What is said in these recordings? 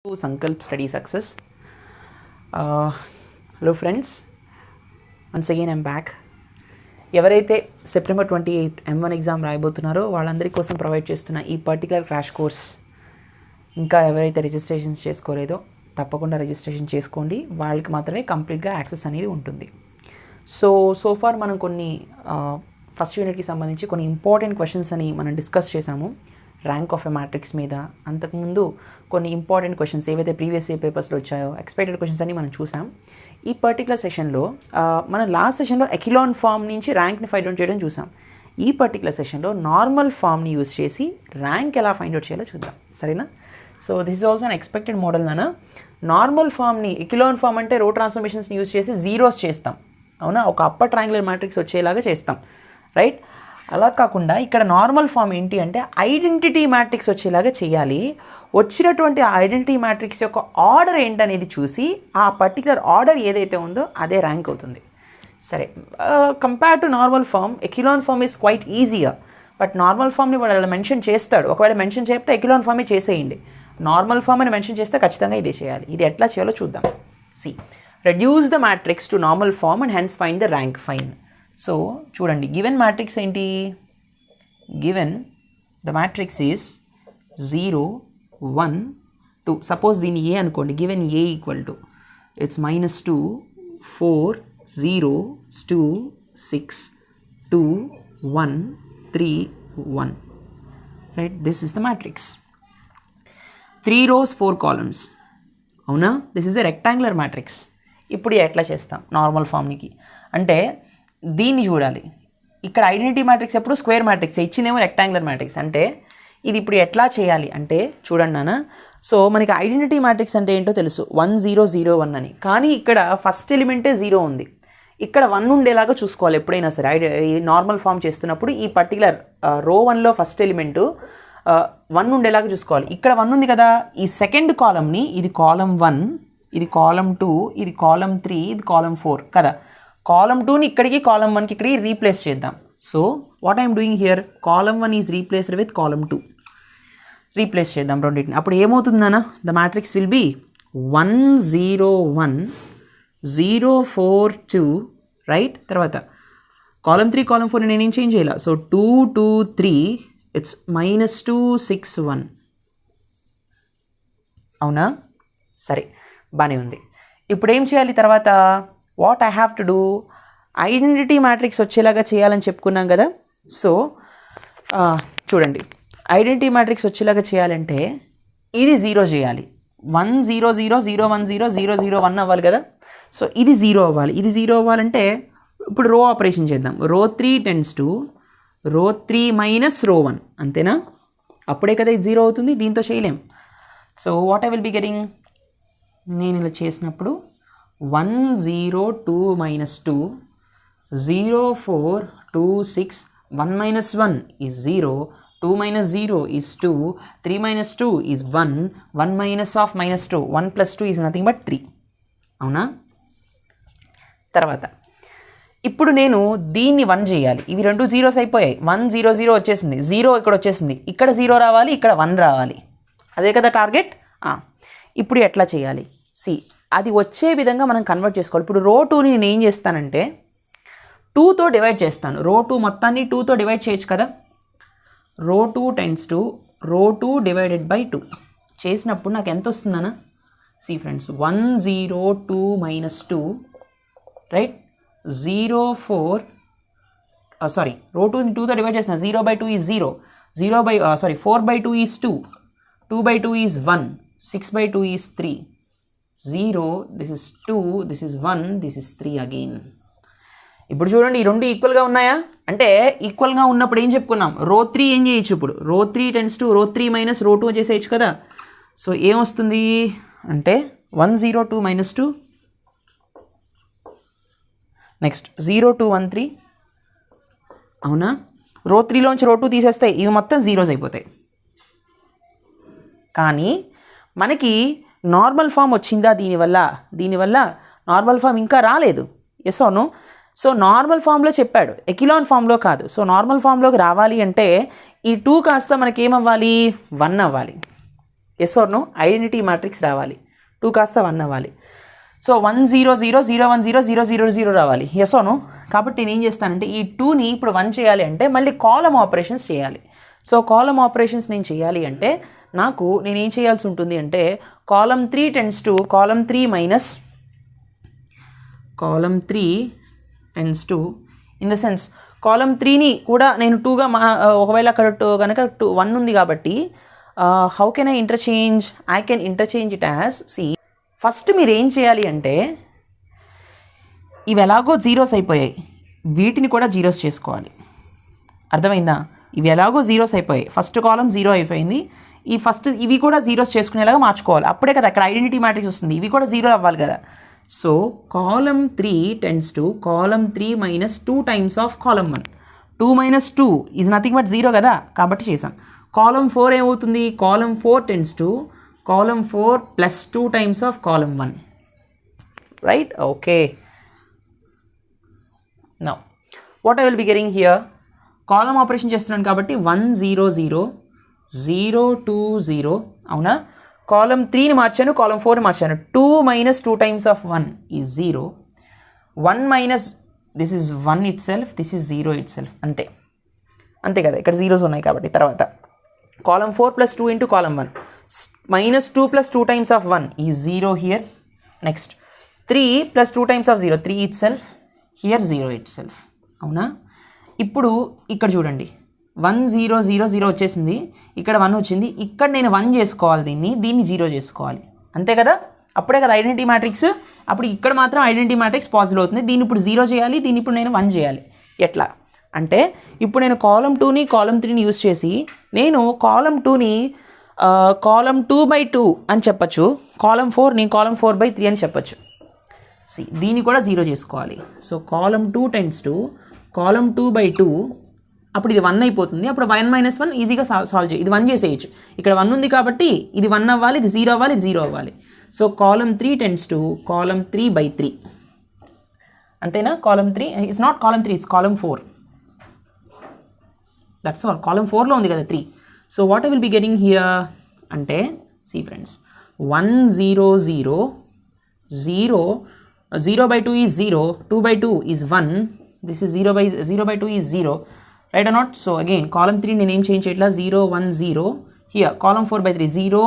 to Sankalp Study Success. Hello friends, once again I'm back. ఎవరైతే September 28 M1 exam రాయబోతున్నారో వాళ్ళందరి కోసం provide చేస్తున్న ఈ పర్టికులర్ క్రాష్ కోర్స్ ఇంకా ఎవరైతే రిజిస్ట్రేషన్స్ చేసుకోలేదో తప్పకుండా రిజిస్ట్రేషన్ చేసుకోండి. వాళ్ళకి మాత్రమే కంప్లీట్గా యాక్సెస్ అనేది ఉంటుంది. సో ఫార్ మనం కొన్ని ఫస్ట్ యూనిట్కి సంబంధించి కొన్ని ఇంపార్టెంట్ క్వశ్చన్స్ అని మనం డిస్కస్ చేసాము. ర్యాంక్ ఆఫ్ ఎ మ్యాట్రిక్స్ మీద అంతకుముందు కొన్ని ఇంపార్టెంట్ క్వశ్చన్స్ ఏవైతే ప్రీవియస్ ఇయర్ పేపర్స్లో వచ్చాయో ఎక్స్పెక్టెడ్ క్వశ్చన్స్ అన్ని మనం చూసాం. ఈ పర్టికులర్ సెషన్లో మనం లాస్ట్ సెషన్లో ఎకిలాన్ ఫామ్ నుంచి ర్యాంక్ని ఫైండ్ అవుట్ చేయడం చూసాం. ఈ పర్టికులర్ సెషన్లో నార్మల్ ఫామ్ని యూజ్ చేసి ర్యాంక్ ఎలా ఫైండ్ అవుట్ చేయాలో చూద్దాం, సరేనా? So this is also an expected model నానా. నార్మల్ ఫామ్ని ఎకిలాన్ ఫామ్ అంటే రో ట్రాన్స్ఫర్మేషన్స్ని యూజ్ చేసి జీరోస్ చేస్తాం, అవునా? ఒక అప్పర్ ట్రయాంగులర్ మ్యాట్రిక్స్ వచ్చేలాగా చేస్తాం, రైట్? అలా కాకుండా ఇక్కడ నార్మల్ ఫామ్ ఏంటి అంటే ఐడెంటిటీ మ్యాట్రిక్స్ వచ్చేలాగా చేయాలి. వచ్చినటువంటి ఐడెంటిటీ మ్యాట్రిక్స్ యొక్క ఆర్డర్ ఏంటనేది చూసి ఆ పర్టికులర్ ఆర్డర్ ఏదైతే ఉందో అదే ర్యాంక్ అవుతుంది. సరే, compare to normal form echelon form is quite easier. But normal ఫామ్ని వాడు మెన్షన్ చేస్తాడు. ఒకవేళ మెన్షన్ చేస్తే ఎకిలాన్ ఫామే చేసేయండి. నార్మల్ ఫామ్ అని మెన్షన్ చేస్తే ఖచ్చితంగా ఇదే చేయాలి. ఇది ఎట్లా చేయాలో చూద్దాం. See, reduce the matrix to normal form and hence find the rank. Fine. So చూడండి, గివెన్ మ్యాట్రిక్స్ ఏంటి? Given the matrix is 0 1 2. Suppose దీన్ని ఏ అనుకోండి. Given A equal to its -2 4 0 2 6 2 1 3 1, right? This is the matrix. 3 rows 4 columns, అవునా? This is the rectangular matrix. ఇప్పుడు ఎట్లా చేస్తాం normal ఫామ్కి అంటే దీన్ని చూడాలి. ఇక్కడ ఐడెంటిటీ మ్యాట్రిక్స్ ఎప్పుడు స్క్వేర్ మ్యాట్రిక్స్, ఇచ్చిందేమో రెక్టాంగులర్ మ్యాట్రిక్స్. అంటే ఇది ఇప్పుడు ఎట్లా చేయాలి అంటే చూడండి నాన్న. సో మనకి ఐడెంటిటీ మ్యాట్రిక్స్ అంటే ఏంటో తెలుసు, 1 0 0 1 అని. కానీ ఇక్కడ ఫస్ట్ ఎలిమెంటే 0 ఉంది. ఇక్కడ 1 ఉండేలాగా చూసుకోవాలి ఎప్పుడైనా సరే. ఈ నార్మల్ ఫామ్ చేస్తున్నప్పుడు ఈ పర్టికులర్ రో 1లో ఫస్ట్ ఎలిమెంటు 1 ఉండేలాగా చూసుకోవాలి. ఇక్కడ 1 ఉంది కదా, ఈ సెకండ్ కాలమ్ని, ఇది కాలమ్ 1, ఇది కాలమ్ 2, ఇది కాలమ్ 3, ఇది కాలమ్ 4 కదా. కాలమ్ 2ని ఇక్కడికి, కాలమ్ 1కి ఇక్కడికి రీప్లేస్ చేద్దాం. So what I'm doing here, column 1 is replaced with column 2. Replace చేద్దాం రెండింటిని. అప్పుడు ఏమవుతుందన్నా, the matrix will be 1 0 1 0 4 2, right? తర్వాత కాలమ్ 3 కాలమ్ 4 నేనేం చేంజ్ చేయాల. సో 2 2 3 ఇట్స్ -2 6 1, అవునా? సరే, బాగానే ఉంది. ఇప్పుడు ఏం చేయాలి తర్వాత? What I have to do, identity matrix వచ్చేలాగా చేయాలని చెప్పుకున్నాం కదా. సో చూడండి, ఐడెంటిటీ మ్యాట్రిక్స్ వచ్చేలాగా చేయాలంటే ఇది 0 చేయాలి. 1 0 0 0 1 0 0 0 1 అవ్వాలి కదా. సో ఇది 0 అవ్వాలి. ఇది 0 అవ్వాలంటే ఇప్పుడు రో ఆపరేషన్ చేద్దాం. రో 3 టెన్స్ టు రో 3 మైనస్ రో 1, అంతేనా? అప్పుడే కదా ఇది 0 అవుతుంది. దీంతో చేయలేం. So what I will be getting, నేను ఇలా చేసినప్పుడు 1 0 2 -2 0 4 2 6 1 - 1 is 0 2 - 0 is 2 3 - 2 is 1 1 - of -2 1 + 2 is nothing but 3, అవునా? తర్వాత ఇప్పుడు నేను దీన్ని 1 చేయాలి. ఇవి రెండు జీరోస్ అయిపోయాయి. 1 0 0 వచ్చేసింది. 0 ఇక్కడ వచ్చేసింది. ఇక్కడ 0 రావాలి, ఇక్కడ 1 రావాలి. అదే కదా టార్గెట్. ఇప్పుడు ఎట్లా చేయాలి? సి, అది వచ్చే విధంగా మనం కన్వర్ట్ చేసుకోవాలి. ఇప్పుడు రో 2ని నేను ఏం చేస్తానంటే 2తో డివైడ్ చేస్తాను. రో 2 మొత్తాన్ని 2తో డివైడ్ చేయొచ్చు కదా. రో 2 టెన్స్ టు రో 2 డివైడెడ్ బై 2 చేసినప్పుడు నాకు ఎంత వస్తుందన్నా? See friends, 1 0 2 -2, right? 0 4 sorry, row 2ని 2తో డివైడ్ చేసిన. 0/2 is 0 4/2 is 2 2/2 is 1 6/2 is 3 0, this is 2, this is 1, this is 3 again. ఇప్పుడు చూడండి, ఈ రెండు ఈక్వల్గా ఉన్నాయా? అంటే ఈక్వల్గా ఉన్నప్పుడు ఏం చెప్పుకున్నాం, రో 3 ఏం చేయొచ్చు. ఇప్పుడు రో 3 టెన్స్ టు రో 3 మైనస్ రో 2 చేసేయచ్చు కదా. సో ఏమొస్తుంది అంటే 1 0 2 -2, నెక్స్ట్ 0 2 1 3, అవునా? రో 3లోంచి రో 2 తీసేస్తే ఇవి మొత్తం జీరోస్ అయిపోతాయి. కానీ మనకి నార్మల్ ఫామ్ వచ్చిందా దీనివల్ల నార్మల్ ఫామ్ ఇంకా రాలేదు. Yes or no? So normal ఫామ్లో చెప్పాడు, ఎకిలాన్ ఫామ్లో కాదు. సో నార్మల్ ఫామ్లోకి రావాలి అంటే ఈ 2 కాస్త మనకి ఏమవ్వాలి, 1 అవ్వాలి. Yes or no? Identity matrix రావాలి. 2 కాస్త 1 అవ్వాలి. సో 1 0 0 0 1 0 0 0 0 రావాలి. Yes or no? కాబట్టి నేను ఏం చేస్తానంటే ఈ 2ని ఇప్పుడు 1 చేయాలి అంటే మళ్ళీ కాలమ్ ఆపరేషన్స్ చేయాలి. సో కాలమ్ ఆపరేషన్స్ నేను చేయాలి అంటే నేనేం చేయాల్సి ఉంటుంది అంటే column 3 tends to column 3 minus column 3 tends to in the sense column 3ని కూడా నేను 2గా ఒకవేళ అక్కడ కనుక 1 ఉంది కాబట్టి how can I interchange? I can interchange it as first మీరు ఏం చేయాలి అంటే ఇవి ఎలాగో జీరోస్ అయిపోయాయి, వీటిని కూడా జీరోస్ చేసుకోవాలి. అర్థమైందా? ఇవి ఎలాగో జీరోస్ అయిపోయాయి, ఫస్ట్ కాలం 0 అయిపోయింది, ఇవి కూడా జీరోస్ చేసుకునేలాగా మార్చుకోవాలి. అప్పుడే కదా అక్కడ ఐడెంటిటీ మ్యాట్రిక్స్ వస్తుంది, ఇవి కూడా 0 అవ్వాలి కదా. So column 3 tends to column 3 minus 2 times of column 1. 2 minus 2 is nothing but 0 కదా, కాబట్టి చేసాం. కాలమ్ 4 ఏమవుతుంది? Column 4 tends to column 4 plus 2 times of column 1. Right? Okay. Now what I will be getting here? Column operation చేస్తున్నాను కాబట్టి 1 0 0 0 2 0. అవునా? Column 3ని మార్చాను, column 4ని మార్చాను. 2 minus 2 times of 1 is 0. 1 minus this is 1 it self, this is 0 it self. అంతే కదా, ఇక్కడ zeros ఉన్నాయి కాబట్టి. తర్వాత column 4 plus 2 into column 1 minus 2 plus 2 times of 1 is 0 here. Next 3 plus 2 times of 0 3 it self, here 0 it self. అవునా? ఇప్పుడు ఇక్కడ చూడండి 1 0 0 0 వచ్చేసింది, ఇక్కడ 1 వచ్చింది, ఇక్కడ నేను 1 చేసుకోవాలి, దీన్ని 0 చేసుకోవాలి. అంతే కదా? అప్పుడే కదా ఐడెంటిటీ మ్యాట్రిక్స్. అప్పుడు ఇక్కడ మాత్రం ఐడెంటిటీ మ్యాట్రిక్స్ పాజిటివ్ అవుతుంది, దీన్ని ఇప్పుడు 0 చేయాలి, దీన్ని ఇప్పుడు నేను 1 చేయాలి. ఎట్లా అంటే ఇప్పుడు నేను కాలమ్ 2ని కాలమ్ 3ని యూజ్ చేసి నేను కాలమ్ 2ని కాలమ్ 2/2 అని చెప్పచ్చు, కాలమ్ 4ని కాలమ్ 4/3 అని చెప్పచ్చు. దీన్ని కూడా 0 చేసుకోవాలి. So column 2 tense to column 2/2, అప్పుడు ఇది 1 అయిపోతుంది. అప్పుడు 1 మైనస్ 1 ఈజీగా సాల్వ్ చేయి, ఇది 1 చేసేయచ్చు. ఇక్కడ 1 ఉంది కాబట్టి ఇది 1 అవ్వాలి, ఇది 0 అవ్వాలి, ఇది 0 అవ్వాలి. So column 3 tends to column 3/3. అంతేనా? Column 3 it's not column 3, it's column 4. That's all. Column 4లో ఉంది కదా 3. So what I will be getting here అంటే see friends, 1 0 0 0 0/2 is 0, 2/2 is 1, this is 0/2 is 0. Right or not? So again column 3 నేను ఏం change చేయట్లా, 0 1 0. here column 4/3 0,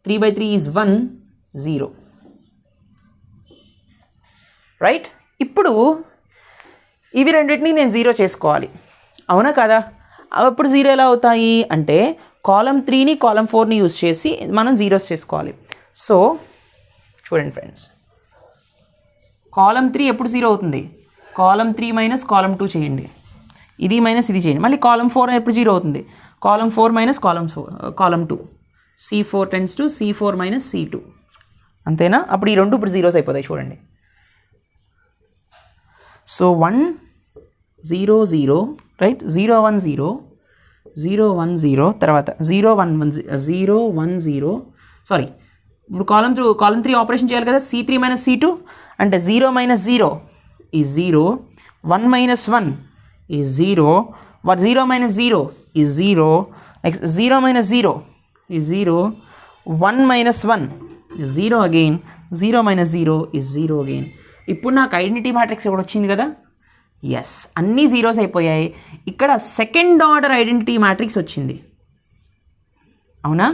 3/3 is 1 0. Right? ఇప్పుడు ఇవి రెండింటిని నేను 0 చేసుకోవాలి, అవునా కదా? అప్పుడు 0 ఎలా అవుతాయి అంటే కాలమ్ 3ని కాలమ్ 4ని యూజ్ చేసి మనం జీరోస్ చేసుకోవాలి. సో చూడండి ఫ్రెండ్స్, కాలమ్ 3 ఎప్పుడు 0 అవుతుంది? కాలమ్ 3 మైనస్ కాలమ్ 2 చేయండి, ఇది మైనస్ ఇది చేయండి. మళ్ళీ కాలమ్ 4 ఎప్పుడు 0 అవుతుంది? Column 4 minus column 2. C4 tends to C4 minus C2. అంతేనా? అప్పుడు ఈ రెండు ఇప్పుడు జీరోస్ అయిపోతాయి చూడండి. సో 1 0 0 రైట్, 0 1 0 0 1 0, తర్వాత 0 1 0 1 0. సారీ, ఇప్పుడు కాలమ్ 3 ఆపరేషన్ చేయాలి కదా, C3 మైనస్ C2 అంటే 0 మైనస్ 0 ఈ 0, 1 minus 1 is 0, what 0 minus 0 is 0, next 0 minus 0 is 0, 1 minus 1 is 0 again, 0 minus 0 is 0 again. ఇప్పుడు నాకు ఐడెంటిటీ మ్యాట్రిక్స్ ఇప్పుడు వచ్చింది కదా, ఎస్, అన్నీ జీరోస్ అయిపోయాయి. ఇక్కడ సెకండ్ ఆర్డర్ ఐడెంటిటీ మ్యాట్రిక్స్ వచ్చింది, అవునా?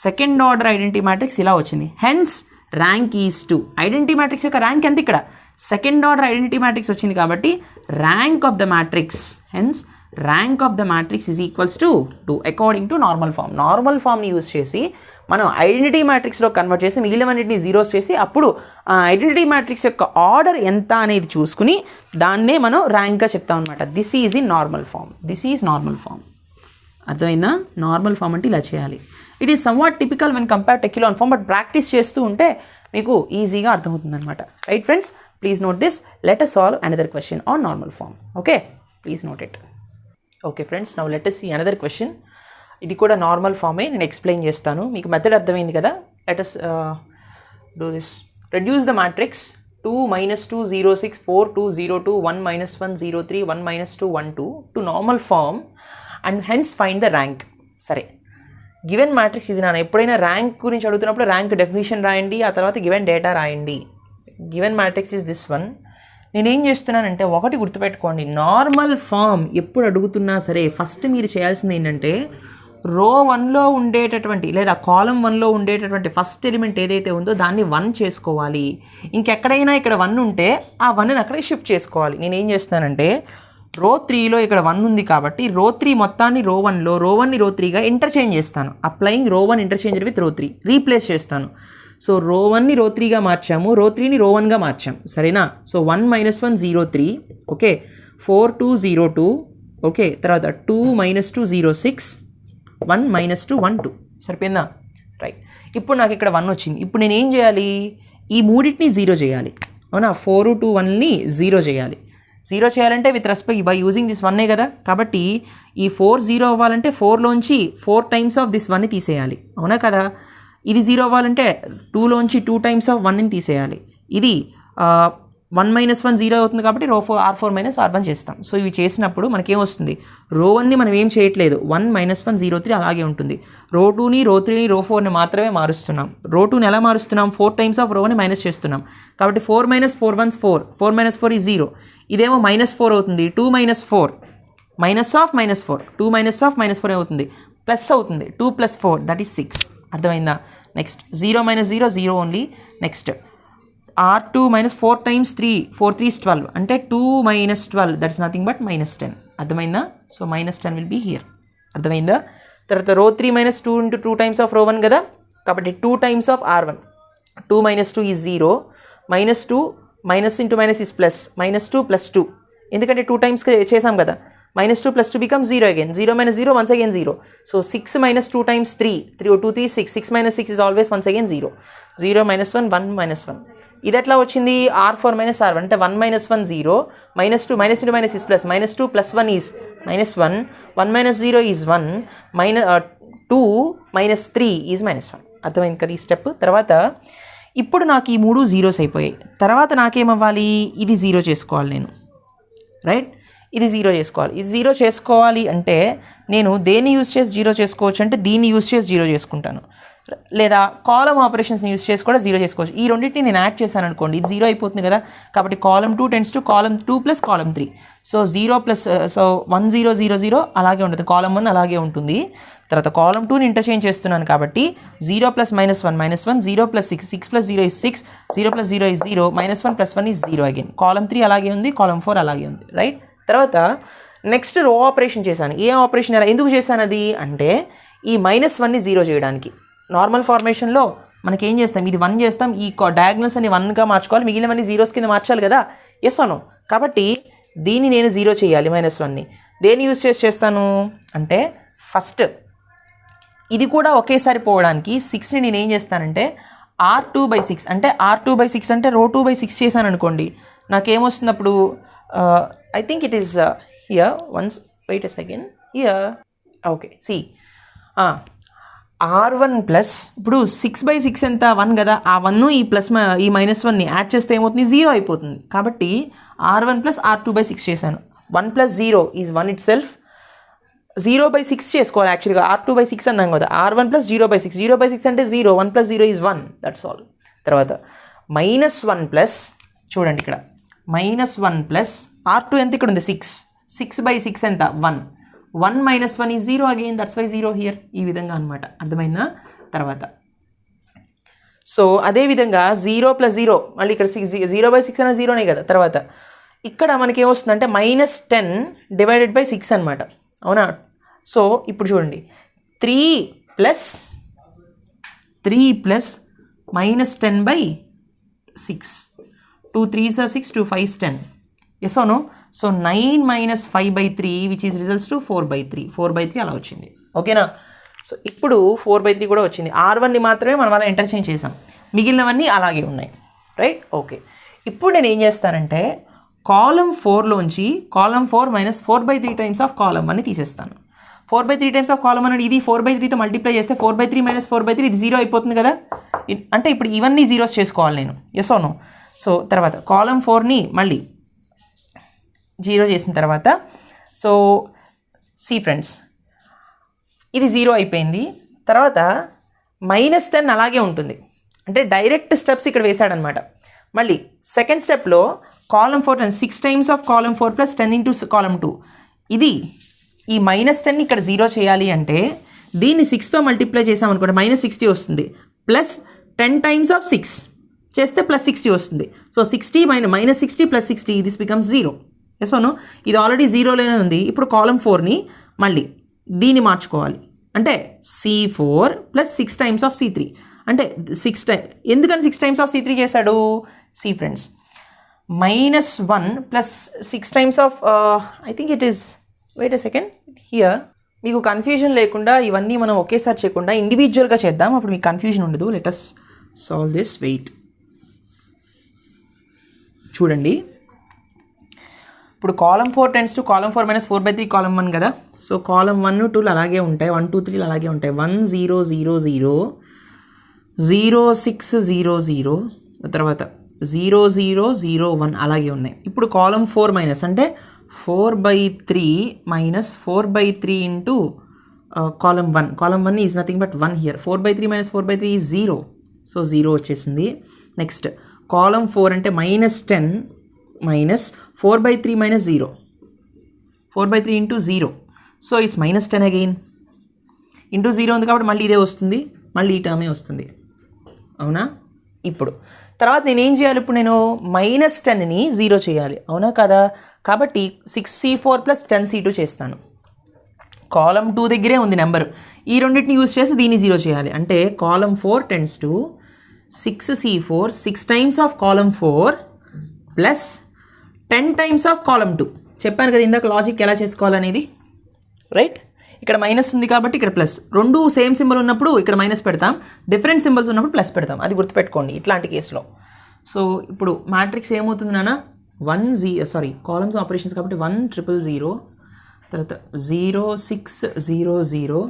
సెకండ్ ఆర్డర్ ఐడెంటిటీ మ్యాట్రిక్స్ ఇలా వచ్చింది. Hence rank is 2. Identity matrix యొక్క ర్యాంక్ ఎంత? ఇక్కడ సెకండ్ ఆర్డర్ ఐడెంటిటీ మ్యాట్రిక్స్ వచ్చింది కాబట్టి rank of the matrix, hence rank of the matrix is equals to 2 according to normal form. Normal ఫామ్ని use చేసి మనం ఐడెంటిటీ మ్యాట్రిక్స్లో కన్వర్ట్ చేసి మిగిలినన్నింటినీ జీరోస్ చేసి అప్పుడు ఆ ఐడెంటిటీ మ్యాట్రిక్స్ యొక్క ఆర్డర్ ఎంత అనేది చూసుకుని దాన్నే మనం ర్యాంక్గా చెప్తాం అనమాట. This is in normal form, this is normal form. అర్థమైందా? నార్మల్ ఫామ్ అంటే ఇలా చేయాలి. It is somewhat typical when compare to echelon form, but practice చేస్తూ ఉంటే మీకు ఈజీగా అర్థమవుతుంది అనమాట. Right friends, please note this. Let us solve another question on normal form. Okay, please note it. Okay friends, now let us see another question. ఇది కూడా normal ఫామే, నేను explain చేస్తాను, మీకు మెథడ్ అర్థమైంది కదా. Let us do this. Reduce the matrix 2 minus 2 0 6 4 2 0 2 1 minus 1 0 3 1 minus 2 1 2 to normal form and hence find the rank. సరే, given matrix ఇది నాన్న. ఎప్పుడైనా ర్యాంక్ గురించి అడుగుతున్నప్పుడు ర్యాంక్ డెఫినేషన్ రాయండి, ఆ తర్వాత గివెన్ డేటా రాయండి. Given matrix is this one. నేనేం చేస్తున్నానంటే ఒకటి గుర్తుపెట్టుకోండి, నార్మల్ ఫామ్ ఎప్పుడు అడుగుతున్నా సరే ఫస్ట్ మీరు చేయాల్సింది ఏంటంటే రో 1లో ఉండేటటువంటి లేదా కాలం 1లో ఉండేటటువంటి ఫస్ట్ ఎలిమెంట్ ఏదైతే ఉందో దాన్ని 1 చేసుకోవాలి. ఇంకెక్కడైనా ఇక్కడ 1 ఉంటే ఆ 1ని అక్కడికి షిఫ్ట్ చేసుకోవాలి. నేనేం చేస్తానంటే రో 3లో ఇక్కడ 1 ఉంది కాబట్టి రో 3 మొత్తాన్ని రో 1లో, రో 1ని రో 3గా ఇంటర్చేంజ్ చేస్తాను. అప్లయింగ్ రో 1 ఇంటర్చేంజ్ విత్ రో 3 రీప్లేస్ చేస్తాను. సో రో 1ని రో 3గా మార్చాము, రో 3ని రో 1గా మార్చాం, సరేనా. So 1 - 1 0 3, okay. 4 2 0 2, ఓకే. తర్వాత 2 - 2 0 6, 1 - 2 1 2, సరిపోయిందా? రైట్. ఇప్పుడు నాకు ఇక్కడ 1 వచ్చింది. ఇప్పుడు నేను ఏం చేయాలి, ఈ మూడింటిని 0 చేయాలి, అవునా. 4 2 1ని 0 చేయాలి. 0 చేయాలంటే with respect by using this 1 కదా. కాబట్టి ఈ 4 0 అవ్వాలంటే 4లోంచి 4 టైమ్స్ ఆఫ్ దిస్ 1ని తీసేయాలి, అవునా కదా. ఇది 0 అవ్వాలంటే 2లోంచి 2 టైమ్స్ ఆఫ్ 1ని తీసేయాలి. ఇది 1 - 1 0 అవుతుంది కాబట్టి రో 4 R4 - R1 చేస్తాం. సో ఇవి చేసినప్పుడు మనకేమొస్తుంది, రో 1ని మనం ఏం చేయట్లేదు, 1 - 1 0 3 అలాగే ఉంటుంది. రో 2ని రో 3ని రో 4ని మాత్రమే మారుస్తున్నాం. రో 2ని ఎలా మారుస్తున్నాం, 4 టైమ్స్ ఆఫ్ రో 1ని మైనస్ చేస్తున్నాం. కాబట్టి 4 - 4 1 4, 4 - 4 is 0. ఇదేమో -4 అవుతుంది. 2 - 4 మైనస్ ఆఫ్ -4, 2 - -4 అవుతుంది, ప్లస్ అవుతుంది. 2 + 4 దట్ ఈస్ 6. అర్థమైందా? Next 0 - 0 0 only. Next R2 - 4 times 3, 4 3 is 12, అంటే 2 - 12 దట్ ఇస్ నథింగ్ బట్ -10. అర్థమైందా? So -10 will be here. అర్థమైందా? తర్వాత రో 3 - 2 × 2 టైమ్స్ ఆఫ్ రో 1 కదా, కాబట్టి 2 times of R1. 2 - 2 is 0, -2 minus into minus is plus, -2 + 2, ఎందుకంటే 2 టైమ్స్ చేసాం కదా. -2 + 2 becomes 0 again. 0 - 0 once again 0. So 6 - 2 times 3, 3 2 3 6, 6 - 6 is always once again 0. 0 - 1 1 - 1. ఇది ఎట్లా వచ్చింది, R4 - R1 అంటే 1 - 1 0, -2 minus into minus is plus, -2 + 1 is -1, 1 - 0 is 1, -2 - 3 is -1. అర్థమైంది కదా ఈ స్టెప్. తర్వాత ఇప్పుడు నాకు ఈ 3 జీరోస్ అయిపోయాయి. తర్వాత నాకేమవ్వాలి, ఇది 0 చేసుకోవాలి నేను, రైట్. ఇది 0 చేసుకోవాలి. ఇది 0 చేసుకోవాలి అంటే నేను దేన్ని యూజ్ చేసి 0 చేసుకోవచ్చు అంటే దీన్ని యూజ్ చేసి 0 చేసుకుంటాను, లేదా కాలం ఆపరేషన్స్ని యూజ్ చేసి కూడా 0 చేసుకోవచ్చు. ఈ రెండింటిని నేను యాడ్ చేశాను అనుకోండి, ఇది 0 అయిపోతుంది కదా. కాబట్టి కాలం 2 tends to column 2 + column 3. So 0 + so 1 0 0 0 అలాగే ఉంటుంది, కాలం 1 అలాగే ఉంటుంది. తర్వాత కాలం 2ని ఇంటర్చేంజ్ చేస్తున్నాను కాబట్టి 0 + -1 -1, 0 + 6, 6 + 0 is 6, 0 + 0 is 0, -1 + 1 is 0 అగైన్. కాలం 3 అలాగే ఉంది, కాలం 4 అలాగే ఉంది, రైట్. తర్వాత నెక్స్ట్ రో ఆపరేషన్ చేశాను. ఏ ఆపరేషన్ ఎలా ఎందుకు చేశాను అది అంటే ఈ -1ని 0 చేయడానికి. నార్మల్ ఫార్మేషన్లో మనకి ఏం చేస్తాం, ఇది 1 చేస్తాం, ఈ డయాగ్నల్స్ అని 1గా మార్చుకోవాలి, మిగిలినవన్నీ జీరోస్ కింద మార్చాలి కదా, ఎస్ ఆర్ నో. కాబట్టి దీన్ని నేను 0 చేయాలి, -1ని. దేన్ని యూజ్ చేసి చేస్తాను అంటే ఫస్ట్ ఇది కూడా ఒకేసారి పోవడానికి 6ని నేను ఏం చేస్తానంటే R2/6, అంటే R2/6 అంటే రో 2/6 చేశాను అనుకోండి, నాకేమొస్తుంది అప్పుడు, I think it is here ones, wait a second, here, okay. See R1 plus, ఇప్పుడు 6/6 ఎంత, 1 కదా, ఆ 1 ఈ ప్లస్ ఈ -1ని యాడ్ చేస్తే ఏమవుతుంది, 0 అయిపోతుంది. కాబట్టి R1 + R2/6 చేశాను. 1 + 0 ఈజ్ 1 ఇట్ సెల్ఫ్. 0/6 చేసుకోవాలి యాక్చువల్గా, R2/6 అన్నాం కదా. R1 + 0/6, 0/6 అంటే 0, 1 + 0 ఈజ్ 1, దట్స్ ఆల్. తర్వాత -1 ప్లస్, చూడండి ఇక్కడ -1 ప్లస్ R2 ఎంత ఇక్కడ ఉంది 6, 6/6 ఎంత 1, 1 - 1 is 0 again, that's why 0 here. ఈ విధంగా అనమాట, అర్థమైందా. తర్వాత సో అదేవిధంగా 0 + 0, మళ్ళీ ఇక్కడ 0/6 అనే 0నే కదా. తర్వాత ఇక్కడ మనకి ఏమొస్తుందంటే -10 / 6 అనమాట, అవునా. సో ఇప్పుడు చూడండి 3 + -10/6, 2 3s are 6, 2 5s 10, ఎస్ అవును. So 9 - 5/3 which is results to 4/3, 4/3 అలా వచ్చింది, ఓకేనా. సో ఇప్పుడు 4/3 కూడా వచ్చింది. R1ని మాత్రమే మనం అలా ఇంటర్చేంజ్ చేసాం, మిగిలినవన్నీ అలాగే ఉన్నాయి, రైట్. ఓకే. ఇప్పుడు నేను ఏం చేస్తానంటే కాలం 4లోంచి కాలం 4 - 4/3 టైమ్స్ ఆఫ్ కాలం 1ని తీసేస్తాను. 4/3 టైమ్స్ ఆఫ్ కాలం 1 ఇది 4/3తో మల్టిప్లై చేస్తే 4/3 - 4/3 ఇది 0 అయిపోతుంది కదా. అంటే ఇప్పుడు ఇవన్నీ జీరోస్ చేసుకోవాలి నేను, ఎస్ అవును. సో తర్వాత కాలం 4ని మళ్ళీ 0 చేసిన తర్వాత, సో సి ఫ్రెండ్స్ ఇది 0 అయిపోయింది. తర్వాత -10 అలాగే ఉంటుంది, అంటే డైరెక్ట్ స్టెప్స్ ఇక్కడ వేశాడనమాట. మళ్ళీ సెకండ్ స్టెప్లో column 4 6 times of column 4 + 10 into column 2. ఇది ఈ -10 ఇక్కడ 0 చేయాలి అంటే దీన్ని 6తో మల్టిప్లై చేసామనుకోండి -60 వస్తుంది, ప్లస్ 10 టైమ్స్ ఆఫ్ 6 చేస్తే +60 వస్తుంది. So 60 -60 + 60 this becomes 0. Yes no? ఇది ఆల్రెడీ 0లోనే ఉంది. ఇప్పుడు కాలమ్ 4ని మళ్ళీ దీన్ని మార్చుకోవాలి, అంటే C4 + 6 టైమ్స్ ఆఫ్ C3, అంటే 6 టైమ్. ఎందుకని 6 టైమ్స్ ఆఫ్ C3 చేశాడు? See friends, -1 + 6 times of I think it is, wait a second here. మీకు కన్ఫ్యూజన్ లేకుండా ఇవన్నీ మనం ఒకేసారి చేయకుండా ఇండివిజువల్గా చేద్దాం, అప్పుడు మీకు కన్ఫ్యూజన్ ఉండదు. Let us solve this. Wait, చూడండి. ఇప్పుడు column 4 tends to column 4 - 4/3 column 1 కదా. సో కాలమ్ 1, 2 అలాగే ఉంటాయి, 1, 2, 3 అలాగే ఉంటాయి. 1 0 0 0 0 6 0 0 తర్వాత 0 0 0 1 అలాగే ఉన్నాయి. ఇప్పుడు కాలమ్ 4 మైనస్ అంటే 4/3 - 4/3 into column 1. Column 1 is nothing but 1 here. 4/3 - 4/3 is 0. So 0 వచ్చేసింది. నెక్స్ట్ కాలమ్ 4 అంటే -10 - 4/3 - 0. 4/3 into 0. So it's -10 again. Into 0 ఉంది కాబట్టి మళ్ళీ ఇదే వస్తుంది, మళ్ళీ ఈ టర్మే వస్తుంది. అవునా? ఇప్పుడు తర్వాత నేనేం చేయాలి? ఇప్పుడు నేను -10ని 0 చేయాలి, అవునా కదా? కాబట్టి 6C4 + 10C2 చేస్తాను. కాలమ్ 2 దగ్గరే ఉంది నెంబర్, ఈ రెండింటిని యూజ్ చేసి దీన్ని 0 చేయాలి. అంటే column 4 tends to 6C4 6 times of column 4 plus 10 times of column 2. చెప్పాను కదా ఇందాక లాజిక్ ఎలా చేసుకోవాలనేది, రైట్? ఇక్కడ మైనస్ ఉంది కాబట్టి ఇక్కడ ప్లస్. రెండు సేమ్ సింబల్ ఉన్నప్పుడు ఇక్కడ మైనస్ పెడతాం, డిఫరెంట్ సింబల్స్ ఉన్నప్పుడు ప్లస్ పెడతాం. అది గుర్తుపెట్టుకోండి ఇట్లాంటి కేసులో. సో ఇప్పుడు మ్యాట్రిక్స్ ఏమవుతుంది నాన్న? 1 0 కాలమ్స్ ఆపరేషన్స్ కాబట్టి 1 0 0 0, తర్వాత 0 6 0 0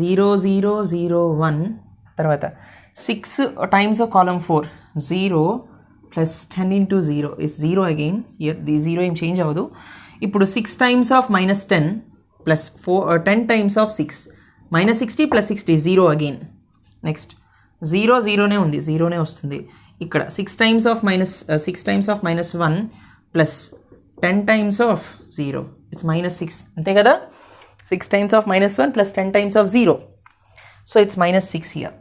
0 0 0 1, తర్వాత 6 times of column 4 0 plus 10 into 0 is 0 again. The 0 ఏం చేంజ్ అవ్వదు. ఇప్పుడు 6 times of -10 plus 10 times of 6 -60 + 60 0 again. Next 0 0నే ఉంది, 0నే వస్తుంది. ఇక్కడ 6 times of -1 plus 10 times of 0 it's -6, అంతే కదా? 6 times of -1 plus 10 times of 0, so it's -6 here,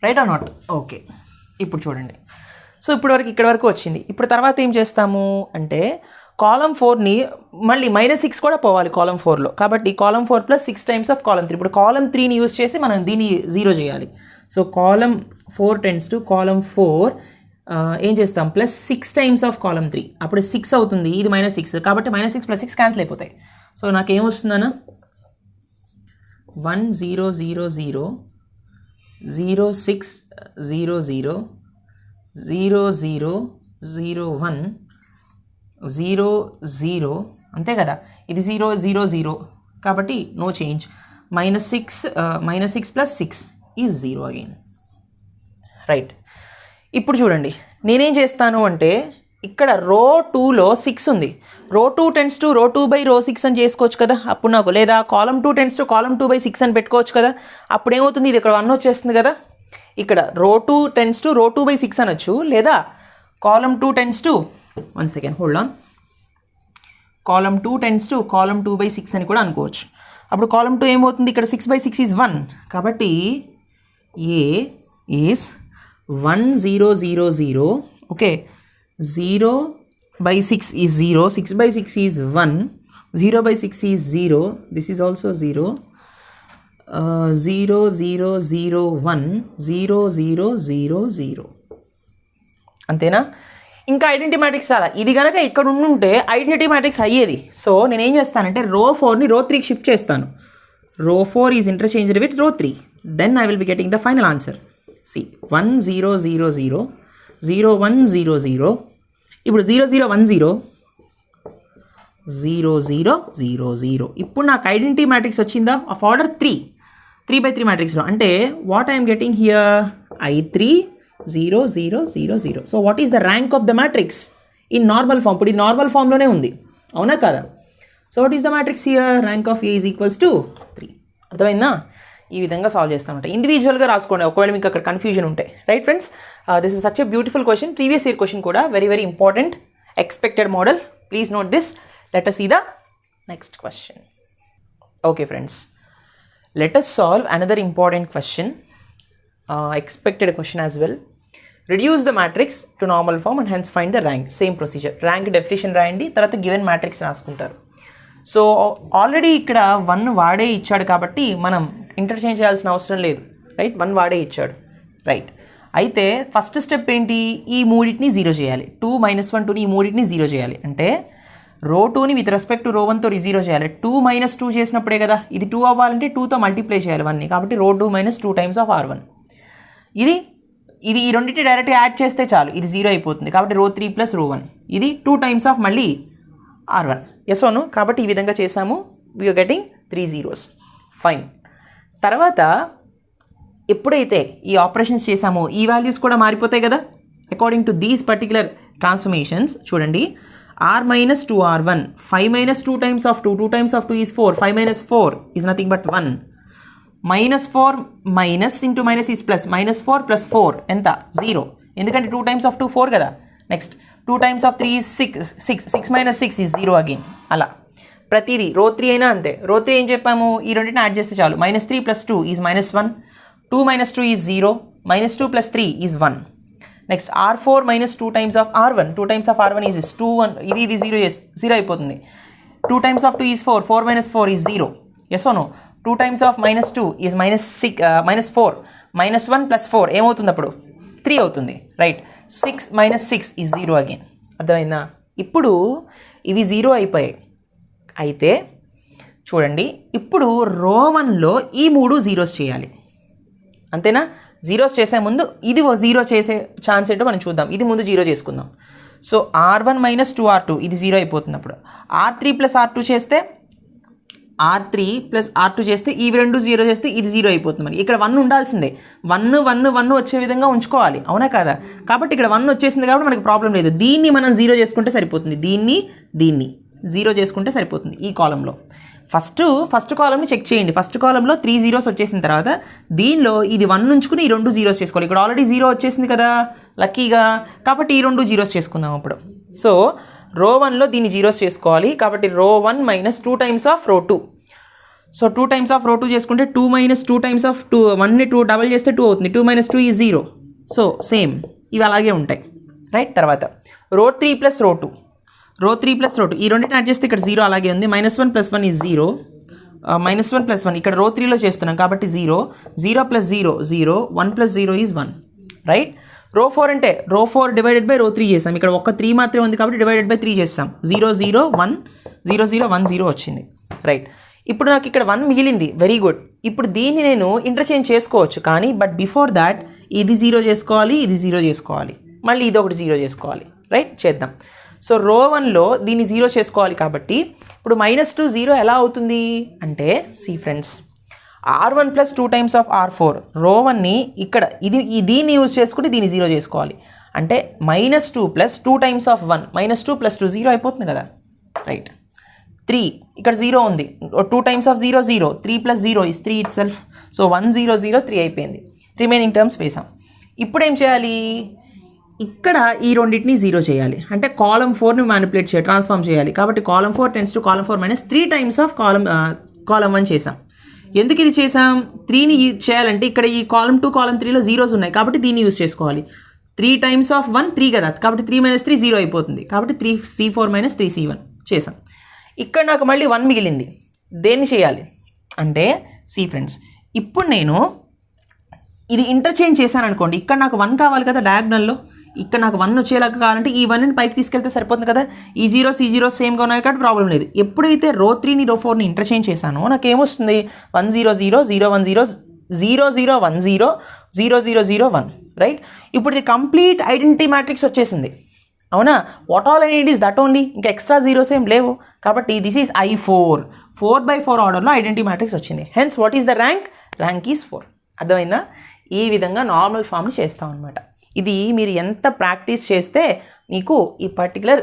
right are not? Okay. ఇప్పుడు చూడండి. సో ఇప్పుడు వరకు ఇక్కడ వరకు వచ్చింది. ఇప్పుడు తర్వాత ఏం చేస్తాము అంటే కాలమ్ 4ని మళ్ళీ -6 కూడా పోవాలి కాలమ్ 4లో, కాబట్టి కాలమ్ 4 + 6 టైమ్స్ ఆఫ్ కాలమ్ 3. ఇప్పుడు కాలమ్ 3ని యూజ్ చేసి మనం దీన్ని 0 చేయాలి. So column 4 tends to column 4 ఏం చేస్తాం? +6 టైమ్స్ ఆఫ్ కాలమ్ 3. అప్పుడు 6 అవుతుంది, ఇది -6 కాబట్టి -6 + 6 క్యాన్సిల్ అయిపోతాయి. సో నాకేమొస్తుందన్నా 1 0 0 0 0 6 0 0 0 0 0 1 0 0, అంతే కదా? ఇది 0 0 0 కాబట్టి no change. -6 + 6 is 0 again, right? ఇప్పుడు చూడండి నేనేం చేస్తాను అంటే ఇక్కడ రో 2లో 6 ఉంది, రో 2 టెన్స్ టు రో 2/6 అని చేసుకోవచ్చు కదా అప్పుడు నాకు, లేదా కాలమ్ 2 టెన్స్ టు కాలమ్ 2/6 అని పెట్టుకోవచ్చు కదా. అప్పుడు ఏమవుతుంది? ఇది ఇక్కడ 1 వచ్చేస్తుంది కదా. ఇక్కడ రో 2 టెన్స్ టు రో 2/6 అనొచ్చు, లేదా column 2 tends to 1 second hold on, column 2 tense to column 2/6 అని కూడా అనుకోవచ్చు. అప్పుడు కాలమ్ 2 ఏమవుతుంది? ఇక్కడ 6/6 ఈజ్ 1, కాబట్టి A is 1 0 0 0, okay. 0/6 is 0, 6/6 is 1, 0/6 is 0, this is also 0, 0 0 0 1 0 0 0 0, అంతేనా? ఇంకా ఐడెంటిటీ మ్యాట్రిక్స్ రాలా. ఇది కనుక ఇక్కడ ఉండుంటే ఐడెంటిటీ మ్యాట్రిక్స్ అయ్యేది. సో నేనేం చేస్తానంటే రో 4ని రో 3కి షిఫ్ట్ చేస్తాను. రో 4 is interchanged with row 3, then I will be getting the final answer. See 1 0 0 0 0 1 0 0, ఇప్పుడు 0 0 1 0 0 0 0 0. ఇప్పుడు నాకు ఐడెంటిటీ మ్యాట్రిక్స్ వచ్చిందా ఆఫ్ ఆర్డర్ 3/3 మ్యాట్రిక్స్లో. అంటే what I'm getting here I3 0 0 0 0. So what is the rank of the matrix in normal form? ఇప్పుడు ఈ normal ఫామ్లోనే ఉంది, అవునా కదా? So what is the matrix here? Rank of A is equals to 3. అర్థమైందా? ఈ విధంగా సాల్వ్ చేస్తామంట. ఇండివిజువల్గా రాసుకోండి ఒకవేళ మీకు అక్కడ కన్ఫ్యూజన్ ఉంటే. Right friends, this is such a beautiful question. Previous year question కూడా very very important, expected model. Please note this. Let us see the next question. Okay friends, let us solve another important question, expected question as well. Reduce the matrix to normal form and hence find the rank. Same procedure. Rank definition రాయండి, తర్వాత given matrix రాసుకుంటారు. So already ఇక్కడ 1 వాడే ఇచ్చాడు కాబట్టి మనం interchange చేయాల్సిన అవసరం లేదు. రైట్, 1 వాడే ఇచ్చాడు. రైట్, అయితే ఫస్ట్ స్టెప్ ఏంటి? ఈ మూడింటిని 0 చేయాలి. 2 - 1 2ని ఈ మూడింటిని 0 చేయాలి. అంటే రో 2ని విత్ రెస్పెక్ట్ టు రో 1తో 0 చేయాలి. 2 - 2 చేసినప్పుడే కదా ఇది 2 అవ్వాలంటే 2తో మల్టిప్లై చేయాలి 1ని. కాబట్టి రో 2 - 2 టైమ్స్ ఆఫ్ R1. ఇది ఈ రెండింటిని డైరెక్ట్గా యాడ్ చేస్తే చాలు, ఇది 0 అయిపోతుంది. కాబట్టి రో 3 + రో 1, ఇది 2 టైమ్స్ ఆఫ్ మళ్ళీ R1. Yes or no? కాబట్టి ఈ విధంగా చేసాము. We are getting 3 zeros. ఫైన్. తర్వాత ఎప్పుడైతే ఈ ఆపరేషన్స్ చేసామో ఈ వాల్యూస్ కూడా మారిపోతాయి కదా according to these particular transformations. చూడండి, R - 2R1, 5 - 2 times of 2, 2 times of 2 is 4, 5 - 4 is nothing but 1. -4 minus into minus is plus, -4 + 4 ఎంత? 0. ఎందుకంటే 2 times of 2 4 కదా. Next 2 times of 3 is 6, 6 - 6 is 0 again. అలా ప్రతిదీ. రో 3 అయినా అంతే. రో 3 ఏం చెప్పాము? ఈ రెండింటిని యాడ్ చేస్తే చాలు. -3 + 2 is -1, 2 - 2 is 0, -2 + 3 is 1. Next R4 - 2 times of R1, 2 times of R1 is 2, 1, ఇది 0 అయిపోతుంది. 2 times of 2 is 4, 4 - 4 is 0. Yes or no? 2 times of -2 is -4, -1 + 4 ఏమవుతుంది అప్పుడు? 3 అవుతుంది. Right, 6 - 6 is 0 again. అర్థమైందా? ఇప్పుడు ఇవి 0 అయిపోయాయి. అయితే చూడండి, ఇప్పుడు రో 1లో ఈ 3 zeros చేయాలి. అంతేనా? జీరోస్ చేసే ముందు ఇది 0 చేసే ఛాన్స్ ఏంటో మనం చూద్దాం. ఇది ముందు 0 చేసుకుందాం. సో R1 - 2R2 ఇది 0 అయిపోతుంది. అప్పుడు R3 + R2 చేస్తే, R3 + R2 చేస్తే ఇవి రెండు 0 చేస్తే ఇది 0 అయిపోతుంది. మనకి ఇక్కడ 1 ఉండాల్సిందే. 1 1 1 వచ్చే విధంగా ఉంచుకోవాలి, అవునా కాదా? కాబట్టి ఇక్కడ 1 వచ్చేసింది కాబట్టి మనకి ప్రాబ్లం లేదు. దీన్ని మనం 0 చేసుకుంటే సరిపోతుంది. దీన్ని 0 చేసుకుంటే సరిపోతుంది ఈ కాలంలో. ఫస్ట్ కాలంని చెక్ చేయండి. ఫస్ట్ కాలంలో 3 zeros వచ్చేసిన తర్వాత దీనిలో ఇది 1 ఉంచుకుని ఈ 2 zeros చేసుకోవాలి. ఇక్కడ ఆల్రెడీ 0 వచ్చేసింది కదా లక్కీగా, కాబట్టి ఈ 2 zeros చేసుకుందాం అప్పుడు. సో రో 1లో దీన్ని 0s చేసుకోవాలి. కాబట్టి రో 1 - 2 times of రో 2. సో 2 times of రో 2 చేసుకుంటే 2 - 2 times of 2, 1ని 2 డబల్ చేస్తే 2 అవుతుంది. 2 - 2 is 0. సో సేమ్ ఇవి అలాగే ఉంటాయి. రైట్, తర్వాత రో 3 + రో 2, రో 3 + రో 2 ఈ రెండింటిని యాడ్ చేస్తే ఇక్కడ 0 అలాగే ఉంది. -1 + 1 is 0, -1 + 1 ఇక్కడ రో 3లో చేస్తున్నాం కాబట్టి 0, 0 + 0 0, 1 + 0 is 1. రైట్, రో 4 అంటే రో 4 డివైడెడ్ బై రో 3 చేసాం. ఇక్కడ ఒక 3 మాత్రమే ఉంది కాబట్టి డివైడెడ్ బై 3 చేస్తాం. 0 0 1 0 0 1 0 వచ్చింది. రైట్, ఇప్పుడు నాకు ఇక్కడ 1 మిగిలింది. Very good. ఇప్పుడు దీన్ని నేను ఇంటర్చేంజ్ చేసుకోవచ్చు, కానీ బట్ బిఫోర్ దాట్ ఇది 0 చేసుకోవాలి, ఇది 0 చేసుకోవాలి, మళ్ళీ ఇది ఒకటి 0 చేసుకోవాలి. రైట్, చేద్దాం. సో రో 1లో దీన్ని 0 చేసుకోవాలి కాబట్టి ఇప్పుడు -2 0 ఎలా అవుతుంది అంటే, see friends, R1 + 2 times of R4 రో 1ని ఇక్కడ దీన్ని యూజ్ చేసుకుని దీన్ని 0 చేసుకోవాలి. అంటే -2 + 2 times of 1, -2 + 2 0 అయిపోతుంది కదా. రైట్, 3 ఇక్కడ 0 ఉంది. 2 times of 0 0, 3 + 0 is 3 itself. So 1 0 0 3 అయిపోయింది. రిమైనింగ్ టర్మ్స్ వేసాం. ఇప్పుడు ఏం చేయాలి? ఇక్కడ ఈ రెండింటిని 0 చేయాలి. అంటే కాలమ్ 4ని మ్యానిపులేట్ చేయాలి, ట్రాన్స్ఫార్మ్ చేయాలి. కాబట్టి column 4 tends to column 4 - 3 times of column 1 చేసాం. ఎందుకు ఇది చేసాం? 3ని చేయాలంటే ఇక్కడ ఈ కాలమ్ 2 కాలమ్ 3లో 0s ఉన్నాయి కాబట్టి దీన్ని యూజ్ చేసుకోవాలి. 3 times of 1 3 కదా, కాబట్టి 3 - 3 0 అయిపోతుంది. కాబట్టి 3C4 - 3C1 చేసాం. ఇక్కడ నాకు మళ్ళీ 1 మిగిలింది. దేన్ని చేయాలి అంటే, సి ఫ్రెండ్స్, ఇప్పుడు నేను ఇది ఇంటర్చేంజ్ చేశాను అనుకోండి. ఇక్కడ నాకు 1 కావాలి కదా డయాగ్నల్లో. ఇక్కడ నాకు 1 వచ్చేలాగా కావాలంటే ఈ 1ని పైకి తీసుకెళ్తే సరిపోతుంది కదా. ఈ జీరోస్ సేమ్గా ఉన్నాయి కాబట్టి ప్రాబ్లం లేదు. ఎప్పుడైతే రో 3ని రో 4ని ఇంటర్చేంజ్ చేశానో నాకు ఏమొస్తుంది? 1 0 0 0 1 0 0 0 1 0 0 0 0 1. రైట్, ఇప్పుడు ఇది కంప్లీట్ ఐడెంటిటీ మ్యాట్రిక్స్ వచ్చేసింది, అవునా? What all I need is that only. ఇంకా ఎక్స్ట్రా జీరోస్ ఏం లేవు. కాబట్టి దిస్ ఈజ్ I4, 4/4 ఆర్డర్లో ఐడెంటిటీ మ్యాట్రిక్స్ వచ్చింది. Hence what is the rank? Rank is 4. అర్థమైందా? ఈ విధంగా నార్మల్ ఫామ్ని చేస్తాం అనమాట. ఇది మీరు ఎంత ప్రాక్టీస్ చేస్తే మీకు ఈ పర్టికులర్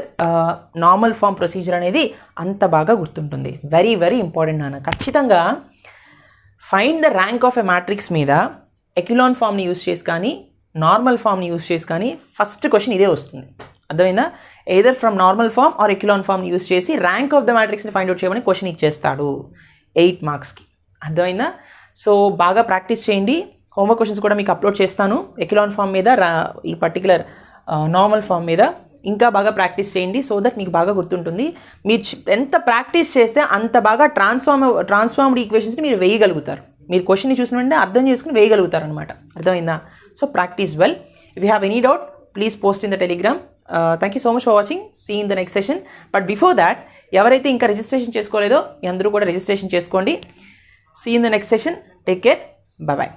నార్మల్ ఫామ్ ప్రొసీజర్ అనేది అంత బాగా గుర్తుంటుంది. వెరీ వెరీ ఇంపార్టెంట్ నాన్న. ఖచ్చితంగా find the rank of a matrix మీద ఎకిలాన్ ఫామ్ని యూస్ చేసి కానీ నార్మల్ ఫామ్ని యూస్ చేసి కానీ ఫస్ట్ క్వశ్చన్ ఇదే వస్తుంది. అర్థమైందా? Either from normal form or echelon ఫామ్ని యూస్ చేసి ర్యాంక్ ఆఫ్ ద మ్యాట్రిక్స్ని ఫైండ్ అవుట్ చేయమని క్వశ్చన్ ఇచ్చేస్తాడు 8 మార్క్స్కి. అర్థమైందా? సో బాగా ప్రాక్టీస్ చేయండి. హోంవర్క్ క్వశ్చన్స్ కూడా మీకు అప్లోడ్ చేస్తాను ఎకిలాన్ ఫామ్ మీద, ఈ పర్టికులర్ నార్మల్ ఫామ్ మీద. ఇంకా బాగా ప్రాక్టీస్ చేయండి సో దట్ మీకు బాగా గుర్తుంటుంది. మీరు ఎంత ప్రాక్టీస్ చేస్తే అంత బాగా ట్రాన్స్ఫార్మ్డ్ ఈక్వేషన్స్ని మీరు వేయగలుగుతారు. మీరు క్వశ్చన్ని చూసిన వెంటనే అర్థం చేసుకుని వేయగలుగుతారు అనమాట. అర్థమైందా? So practice well. If you have any doubt please post in the Telegram. Thank you so much for watching. See in the next session. But before that ఎవరైతే ఇంకా రిజిస్ట్రేషన్ చేసుకోలేదో అందరూ కూడా రిజిస్ట్రేషన్ చేసుకోండి. See in the next session. Take care. Bye bye.